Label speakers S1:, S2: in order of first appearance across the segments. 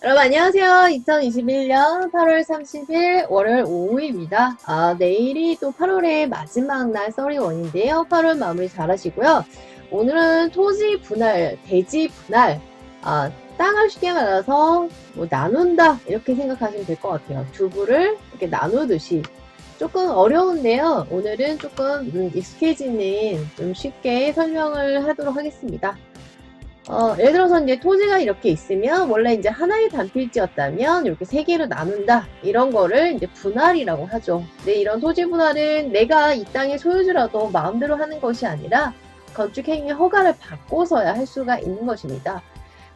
S1: 여러분 안녕하세요. 2021년 8월 30일 월요일 오후입니다. 내일이 또 8월의 마지막 날 썰이원인데요. 8월 마무리 잘 하시고요. 오늘은 토지 분할, 대지 분할, 땅을 쉽게 말해서 뭐 나눈다 이렇게 생각하시면 될 것 같아요. 주부를 이렇게 나누듯이 조금 어려운데요. 오늘은 조금 익숙해지는 좀 쉽게 설명을 하도록 하겠습니다. 예를 들어서 이제 토지가 이렇게 있으면 원래 이제 하나의 단필지였다면 이렇게 세 개로 나눈다 이런 거를 이제 분할이라고 하죠. 근데 이런 토지 분할은 내가 이 땅의 소유주라도 마음대로 하는 것이 아니라 건축행위 허가를 받고서야 할 수가 있는 것입니다.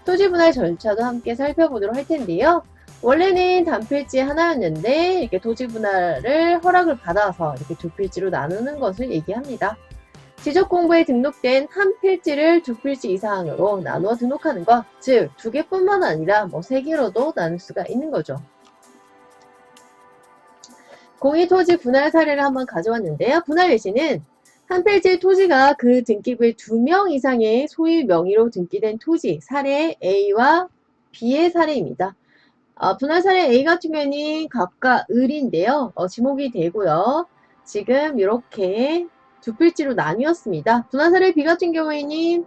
S1: 토지 분할 절차도 함께 살펴보도록 할 텐데요. 원래는 단필지 하나였는데 이렇게 토지 분할을 허락을 받아서 이렇게 두 필지로 나누는 것을 얘기합니다. 지적공부에 등록된 한 필지를 두 필지 이상으로 나누어 등록하는 것, 즉 두 개뿐만 아니라 세 개로도 나눌 수가 있는 거죠. 공유토지 분할 사례를 한번 가져왔는데요. 분할 예시는 한 필지의 토지가 그 등기부에 2명 이상의 소유 명의로 등기된 토지 사례 A와 B의 사례입니다. 분할 사례 A 같은 경우는 갑과 을인데요. 지목이 되고요. 지금 이렇게 두 필지로 나뉘었습니다. 분할 사례 B 같은 경우에는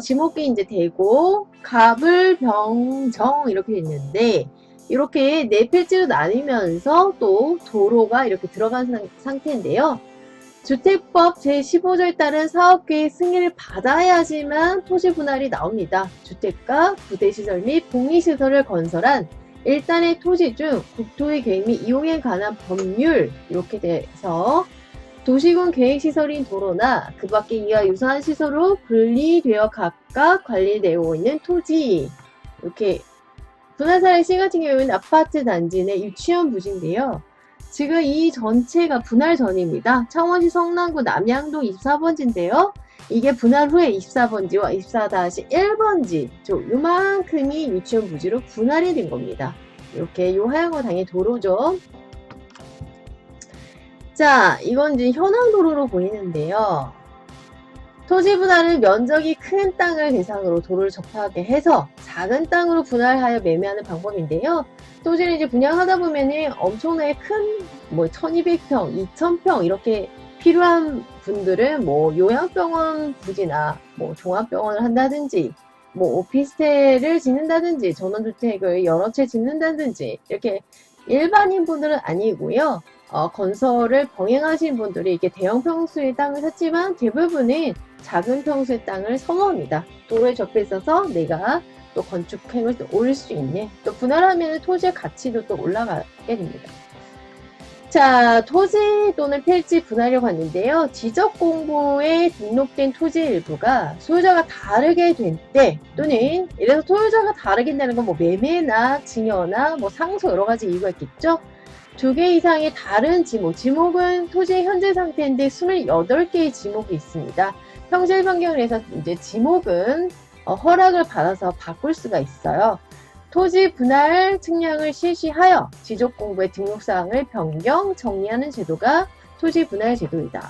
S1: 지목이 이제 되고 갑을 병정 이렇게 됐는데 이렇게 네 필지로 나뉘면서 또 도로가 이렇게 들어간 상태인데요. 주택법 제15조에 따른 사업계획 승인을 받아야지만 토지 분할이 나옵니다. 주택가, 부대시설 및 복리시설을 건설한 일단의 토지 중 국토의 계획 및 이용에 관한 법률 이렇게 돼서 도시군 계획시설인 도로나 그 밖에 이와 유사한 시설로 분리되어 각각 관리되고 있는 토지 이렇게 분할사례 C 같은 경우에는 아파트 단지 내 유치원 부지인데요. 지금 이 전체가 분할 전입니다. 창원시 성남구 남양동 24번지인데요. 이게 분할 후에 24번지와 24-1번지 요만큼이 유치원 부지로 분할이 된 겁니다. 이렇게 요 하얀 거 당연히 도로죠. 자, 이건 이제 현황도로로 보이는데요. 토지 분할은 면적이 큰 땅을 대상으로 도로를 접하게 해서 작은 땅으로 분할하여 매매하는 방법인데요. 토지를 이제 분양하다 보면은 엄청나게 큰 1200평, 2000평 이렇게 필요한 분들은 요양병원 부지나 종합병원을 한다든지 오피스텔을 짓는다든지 전원주택을 여러 채 짓는다든지 이렇게 일반인 분들은 아니고요. 건설을 병행하신 분들이 이렇게 대형 평수의 땅을 샀지만 대부분은 작은 평수의 땅을 선호합니다. 도로에 접해 있어서 내가 또 건축행을 또 올릴 수 있는 또 분할하면 토지의 가치도 또 올라가게 됩니다. 자, 토지 또는 필지 분할이라고 하는데요. 지적공부에 등록된 토지 일부가 소유자가 다르게 된 때 또는 이래서 소유자가 다르게 된다는 건 매매나 증여나 상소 여러 가지 이유가 있겠죠. 2개 이상의 다른 지목은 토지의 현재 상태인데 28개의 지목이 있습니다. 평질 변경을 해서 이제 지목은 허락을 받아서 바꿀 수가 있어요. 토지 분할 측량을 실시하여 지적공부의 등록사항을 변경, 정리하는 제도가 토지 분할 제도이다.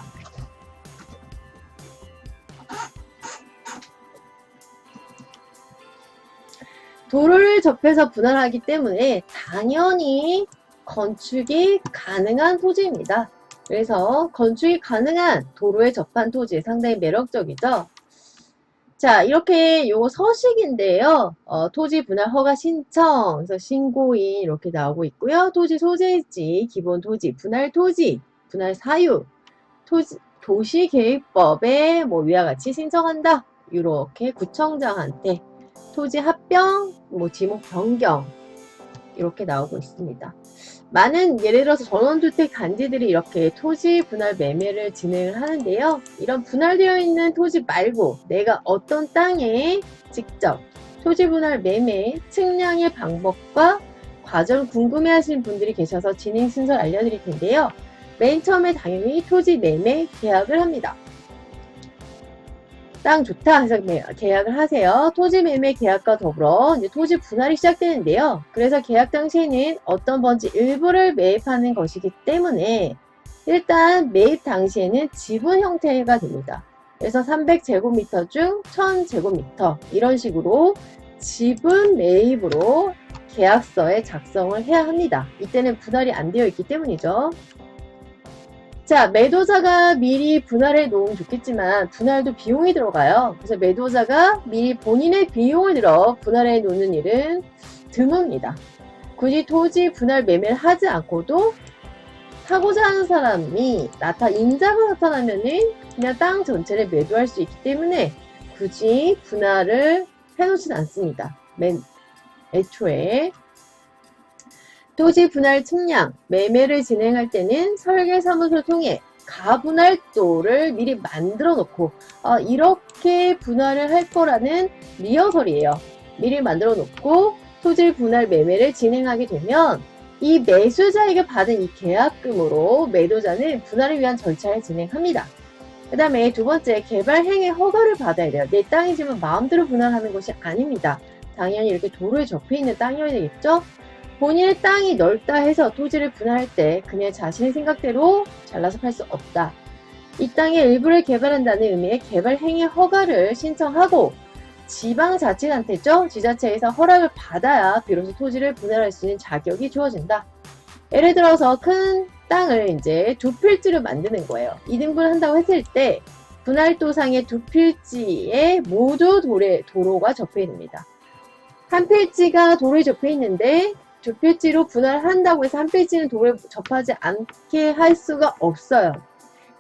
S1: 도로를 접해서 분할하기 때문에 당연히 건축이 가능한 토지입니다. 그래서 건축이 가능한 도로에 접한 토지 상당히 매력적이죠. 자, 이렇게 요거 서식인데요. 토지 분할 허가 신청, 그래서 신고인 이렇게 나오고 있고요. 토지 소재지, 기본 토지, 분할 토지, 분할 사유, 도시계획법에 위와 같이 신청한다. 이렇게 구청장한테 토지 합병, 지목 변경 이렇게 나오고 있습니다. 많은 예를 들어서 전원주택 단지들이 이렇게 토지 분할 매매를 진행을 하는데요. 이런 분할되어 있는 토지 말고 내가 어떤 땅에 직접 토지 분할 매매 측량의 방법과 과정 궁금해하시는 분들이 계셔서 진행 순서를 알려드릴 텐데요. 맨 처음에 당연히 토지 매매 계약을 합니다. 땅 좋다 해서 계약을 하세요. 토지 매매 계약과 더불어 이제 토지 분할이 시작되는데요. 그래서 계약 당시에는 어떤 번지 일부를 매입하는 것이기 때문에 일단 매입 당시에는 지분 형태가 됩니다. 그래서 300제곱미터 중 1000제곱미터 이런 식으로 지분 매입으로 계약서에 작성을 해야 합니다. 이때는 분할이 안 되어 있기 때문이죠. 자, 매도자가 미리 분할해 놓으면 좋겠지만 분할도 비용이 들어가요. 그래서 매도자가 미리 본인의 비용을 들어 분할해 놓는 일은 드뭅니다. 굳이 토지 분할 매매를 하지 않고도 하고자 하는 사람이 인자가 나타나면은 그냥 땅 전체를 매도할 수 있기 때문에 굳이 분할을 해놓지는 않습니다. 맨 애초에. 토지 분할 측량, 매매를 진행할 때는 설계사무소를 통해 가분할도를 미리 만들어 놓고 이렇게 분할을 할 거라는 리허설이에요. 미리 만들어 놓고 토지 분할 매매를 진행하게 되면 이 매수자에게 받은 이 계약금으로 매도자는 분할을 위한 절차를 진행합니다. 그 다음에 두 번째, 개발 행위 허가를 받아야 돼요. 내 땅이지만 마음대로 분할하는 것이 아닙니다. 당연히 이렇게 도로에 접해 있는 땅이어야 되겠죠? 본인의 땅이 넓다 해서 토지를 분할할 때 그냥 자신의 생각대로 잘라서 팔 수 없다. 이 땅의 일부를 개발한다는 의미의 개발 행위 허가를 신청하고 지방자치단체죠? 지자체에서 허락을 받아야 비로소 토지를 분할할 수 있는 자격이 주어진다. 예를 들어서 큰 땅을 이제 두 필지를 만드는 거예요. 2등분을 한다고 했을 때 분할도상의 두 필지에 모두 도로가 접해 있습니다. 한 필지가 도로에 접해 있는데 두 필지로 분할한다고 해서 한 필지는 도로에 접하지 않게 할 수가 없어요.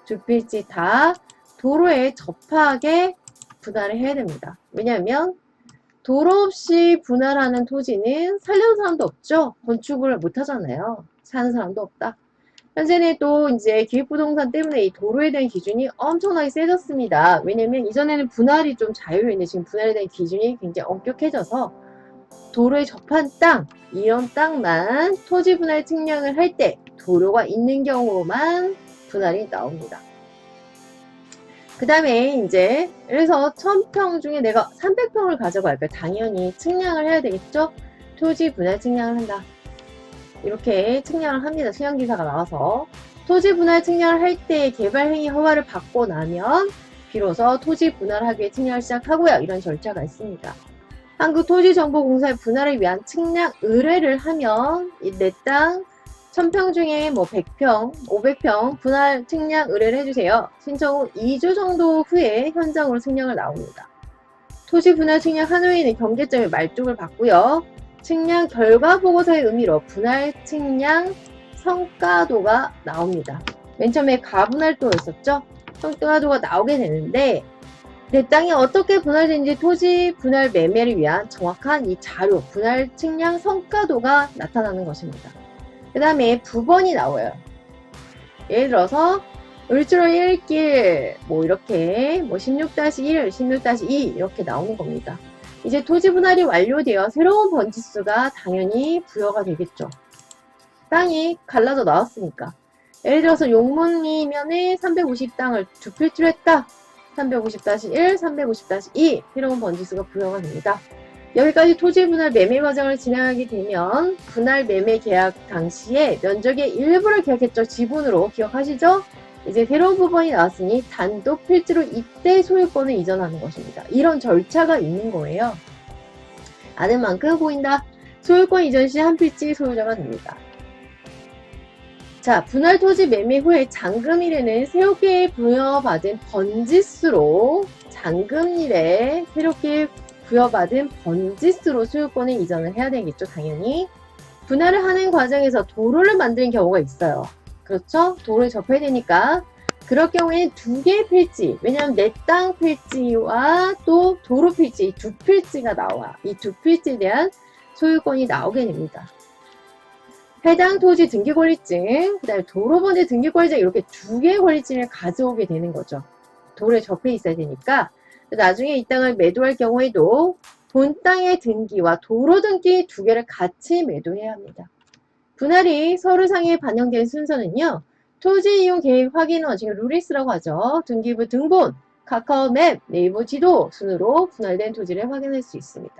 S1: 두 필지 다 도로에 접하게 분할을 해야 됩니다. 왜냐하면 도로 없이 분할하는 토지는 살려는 사람도 없죠. 건축을 못 하잖아요. 사는 사람도 없다. 현재는 또 이제 기획부동산 때문에 이 도로에 대한 기준이 엄청나게 세졌습니다. 왜냐면 이전에는 분할이 좀 자유였는데 지금 분할에 대한 기준이 굉장히 엄격해져서 도로에 접한 땅, 이런 땅만 토지 분할 측량을 할 때 도로가 있는 경우만 분할이 나옵니다. 그 다음에 이제 그래서 1000평 중에 내가 300평을 가져갈 거야. 당연히 측량을 해야 되겠죠? 토지 분할 측량을 한다. 이렇게 측량을 합니다. 측량기사가 나와서 토지 분할 측량을 할 때 개발 행위 허가를 받고 나면 비로소 토지 분할하기 위해 측량을 시작하고요. 이런 절차가 있습니다. 한국토지정보공사의 분할을 위한 측량 의뢰를 하면 내 땅 1000평 중에 뭐 100평, 500평 분할 측량 의뢰를 해주세요. 신청 후 2주 정도 후에 현장으로 측량을 나옵니다. 토지 분할 측량한 후에는 경계점의 말뚝을 받고요. 측량 결과 보고서의 의미로 분할 측량 성과도가 나옵니다. 맨 처음에 가분할도였었죠. 성과도가 나오게 되는데 내 땅이 어떻게 분할되는지 토지 분할 매매를 위한 정확한 이 자료, 분할 측량 성과도가 나타나는 것입니다. 그 다음에 부번이 나와요. 예를 들어서 을지로 1길 뭐 이렇게 뭐 16-1, 16-2 이렇게 나오는 겁니다. 이제 토지 분할이 완료되어 새로운 번지수가 당연히 부여가 되겠죠. 땅이 갈라져 나왔으니까. 예를 들어서 용문이면은 350 땅을 두 필지로 했다. 350-1, 350-2 새로운 번지수가 부여가 됩니다. 여기까지 토지 분할 매매 과정을 진행하게 되면 분할 매매 계약 당시에 면적의 일부를 계약했죠. 지분으로 기억하시죠? 이제 새로운 부분이 나왔으니 단독 필지로 이때 소유권을 이전하는 것입니다. 이런 절차가 있는 거예요. 아는 만큼 보인다. 소유권 이전 시 한 필지 소유자가 됩니다. 자, 분할 토지 매매 후에 잔금일에는 새롭게 부여받은 번지수로 잔금일에 새롭게 부여받은 번지수로 소유권을 이전을 해야 되겠죠. 당연히 분할을 하는 과정에서 도로를 만드는 경우가 있어요. 그렇죠? 도로에 접해야 되니까 그럴 경우에는 두 개의 필지, 왜냐하면 내 땅 필지와 또 도로 필지 두 필지가 나와. 이 두 필지에 대한 소유권이 나오게 됩니다. 해당 토지 등기권리증, 그 다음에 도로번지 등기권리증 이렇게 두 개의 권리증을 가져오게 되는 거죠. 도로에 접해 있어야 되니까 나중에 이 땅을 매도할 경우에도 본 땅의 등기와 도로 등기 두 개를 같이 매도해야 합니다. 분할이 서류상에 반영된 순서는요. 토지 이용 계획 확인 원칙을 루리스라고 하죠. 등기부 등본, 카카오맵, 네이버 지도 순으로 분할된 토지를 확인할 수 있습니다.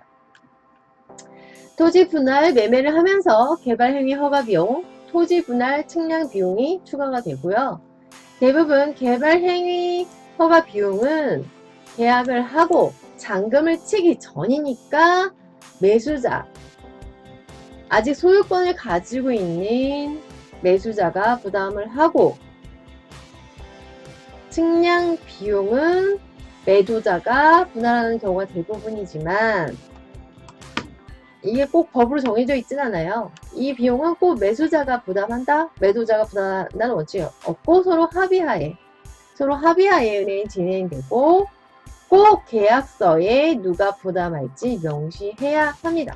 S1: 토지 분할 매매를 하면서 개발 행위 허가 비용, 토지 분할 측량 비용이 추가가 되고요. 대부분 개발 행위 허가 비용은 계약을 하고 잔금을 치기 전이니까 매수자, 아직 소유권을 가지고 있는 매수자가 부담을 하고, 측량 비용은 매도자가 분할하는 경우가 대부분이지만, 이게 꼭 법으로 정해져 있진 않아요. 이 비용은 꼭 매수자가 부담한다, 매도자가 부담한다는 원칙이 없고 서로 합의하에 은행이 진행되고, 꼭 계약서에 누가 부담할지 명시해야 합니다.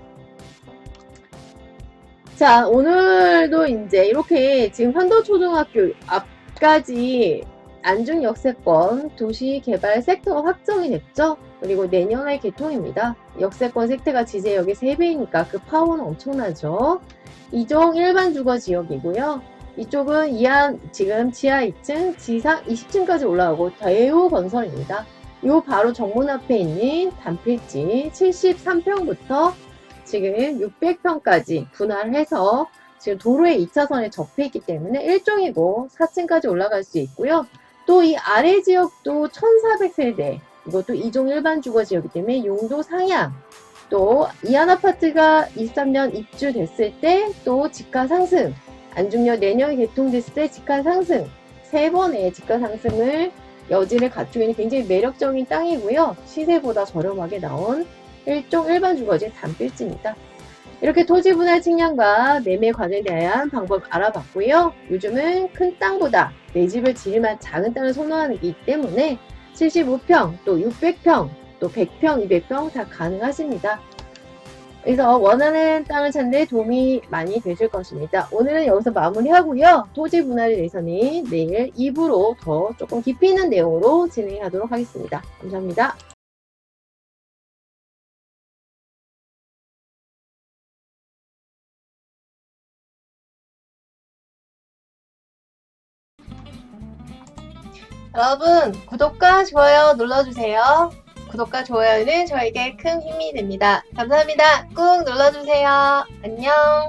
S1: 자, 오늘도 이제 이렇게 지금 환도초등학교 앞까지 안중역세권 도시개발 섹터가 확정이 됐죠. 그리고 내년에 개통입니다. 역세권 섹터가 지제역의 3배이니까 그 파워는 엄청나죠. 이종 일반 주거 지역이고요. 이쪽은 지금 지하 2층, 지상 20층까지 올라가고 대우건설입니다. 요 바로 정문 앞에 있는 단필지 73평부터 지금 600평까지 분할해서 지금 도로의 2차선에 접해 있기 때문에 1종이고 4층까지 올라갈 수 있고요. 또 이 아래 지역도 1400세대, 이것도 2종 일반 주거 지역이기 때문에 용도 상향, 또 이한아파트가 23년 입주됐을 때 또 집가 상승, 안중역 내년에 개통됐을 때 집가 상승, 3번의 집가 상승을 여지를 갖추고 있는 굉장히 매력적인 땅이고요. 시세보다 저렴하게 나온 1종 일반 주거지 단필지입니다. 이렇게 토지 분할 측량과 매매 과정에 대한 방법 알아봤고요. 요즘은 큰 땅보다 내 집을 지을 작은 땅을 선호하기 때문에 75평, 또 600평, 또 100평, 200평 다 가능하십니다. 그래서 원하는 땅을 찾는 데 도움이 많이 되실 것입니다. 오늘은 여기서 마무리하고요. 토지 분할에 대해서는 내일 2부로 더 조금 깊이 있는 내용으로 진행하도록 하겠습니다. 감사합니다. 여러분, 구독과 좋아요 눌러주세요. 구독과 좋아요는 저에게 큰 힘이 됩니다. 감사합니다. 꾹 눌러주세요. 안녕.